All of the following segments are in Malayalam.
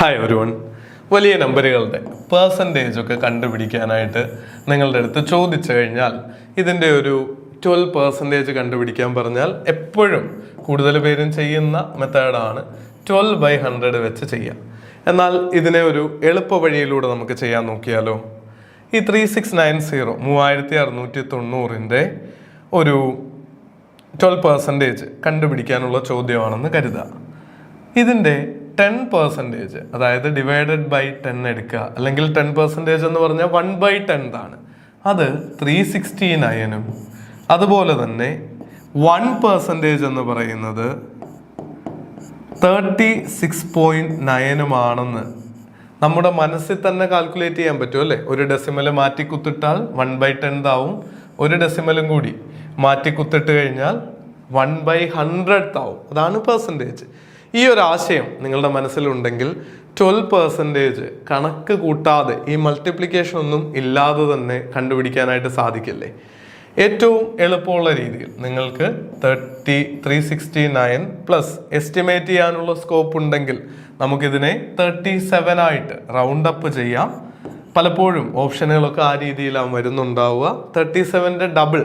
Hi everyone. വലിയ നമ്പറുകളുടെ പേഴ്സൻറ്റേജ് ഒക്കെ കണ്ടുപിടിക്കാനായിട്ട് നിങ്ങളുടെ അടുത്ത് ചോദിച്ചു കഴിഞ്ഞാൽ ഇതിൻ്റെ ഒരു 12% കണ്ടുപിടിക്കാൻ പറഞ്ഞാൽ എപ്പോഴും കൂടുതൽ പേരും ചെയ്യുന്ന മെത്തേഡാണ് 12/100 വെച്ച് ചെയ്യാം. എന്നാൽ ഇതിനെ ഒരു എളുപ്പ വഴിയിലൂടെ നമുക്ക് ചെയ്യാൻ നോക്കിയാലോ? ഈ 3690 ഒരു 12% കണ്ടുപിടിക്കാനുള്ള ചോദ്യമാണെന്ന് കരുതുക. ഇതിൻ്റെ 10%, അതായത് ഡിവൈഡഡ് ബൈ 10 എടുക്കുക, അല്ലെങ്കിൽ 10% എന്ന് പറഞ്ഞാൽ 1/10 ആണ്. അത് 369-ഉം അതുപോലെ തന്നെ 1% എന്ന് പറയുന്നത് 36.9-ഉമാണെന്ന് നമ്മുടെ മനസ്സിൽ തന്നെ കാൽക്കുലേറ്റ് ചെയ്യാൻ പറ്റും അല്ലേ? ഒരു ഡെസിമൽ മാറ്റി കുത്തിട്ടാൽ 1/10 ആവും, ഒരു ഡെസിമലും കൂടി മാറ്റി കുത്തിട്ട് കഴിഞ്ഞാൽ 1/100 ആവും. അതാണ് പെർസെൻറ്റേജ്. ഈ ഒരു ആശയം നിങ്ങളുടെ മനസ്സിലുണ്ടെങ്കിൽ 12% കണക്ക് കൂട്ടാതെ ഈ മൾട്ടിപ്ലിക്കേഷൻ ഒന്നും ഇല്ലാതെ തന്നെ കണ്ടുപിടിക്കാനായിട്ട് സാധിക്കില്ലേ? ഏറ്റവും എളുപ്പമുള്ള രീതിയിൽ നിങ്ങൾക്ക് 369 പ്ലസ് എസ്റ്റിമേറ്റ് ചെയ്യാനുള്ള സ്കോപ്പ് ഉണ്ടെങ്കിൽ നമുക്കിതിനെ 37 ആയിട്ട് റൗണ്ട് അപ്പ് ചെയ്യാം. പലപ്പോഴും ഓപ്ഷനുകളൊക്കെ ആ രീതിയിലാണ് വരുന്നുണ്ടാവുക. 37-ന്റെ ഡബിൾ,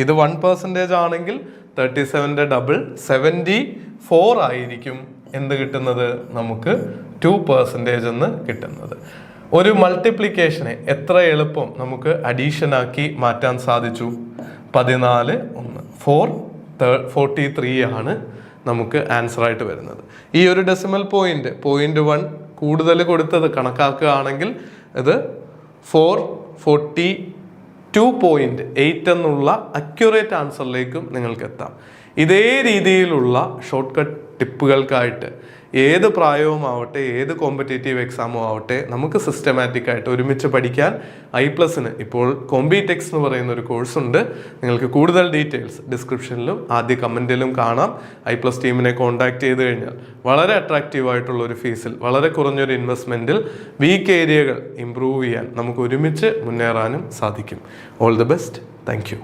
ഇത് 1% ആണെങ്കിൽ 37-ന്റെ ഡബിൾ 74 ആയിരിക്കും എന്ത് കിട്ടുന്നത്? നമുക്ക് 2% എന്ന് കിട്ടുന്നത്. ഒരു മൾട്ടിപ്ലിക്കേഷനെ എത്ര എളുപ്പം നമുക്ക് അഡീഷൻ ആക്കി മാറ്റാൻ സാധിച്ചു? 14 43 ആണ് നമുക്ക് ആൻസർ ആയിട്ട് വരുന്നത്. ഈ ഒരു ഡെസിമൽ പോയിന്റ് 1 കൂടുതൽ കൊടുത്തത് കണക്കാക്കുകയാണെങ്കിൽ ഇത് 442.8 എന്നുള്ള അക്യുറേറ്റ് ആൻസറിലേക്കും നിങ്ങൾക്ക് എത്താം. ഇതേ രീതിയിലുള്ള ഷോർട്ട് കട്ട് ടിപ്പുകൾക്കായിട്ട് ഏത് പ്രായവും ആവട്ടെ, ഏത് കോമ്പറ്റേറ്റീവ് എക്സാമും ആവട്ടെ, നമുക്ക് സിസ്റ്റമാറ്റിക് ആയിട്ട് ഒരുമിച്ച് പഠിക്കാൻ i+ന് ഇപ്പോൾ കോംബിടെക്സ് എന്ന് പറയുന്ന ഒരു കോഴ്സ് ഉണ്ട്. നിങ്ങൾക്ക് കൂടുതൽ ഡീറ്റെയിൽസ് ഡിസ്ക്രിപ്ഷനിലും ആദ്യ കമൻറ്റിലും കാണാം. i+ ടീമിനെ കോൺടാക്ട് ചെയ്ത് കഴിഞ്ഞാൽ വളരെ അട്രാക്റ്റീവ് ആയിട്ടുള്ള ഒരു ഫീസിൽ, വളരെ കുറഞ്ഞൊരു ഇൻവെസ്റ്റ്മെൻറ്റിൽ വീക്ക് ഏരിയകൾ ഇംപ്രൂവ് ചെയ്യാൻ നമുക്ക് ഒരുമിച്ച് മുന്നേറാനും സാധിക്കും. All the best. Thank you.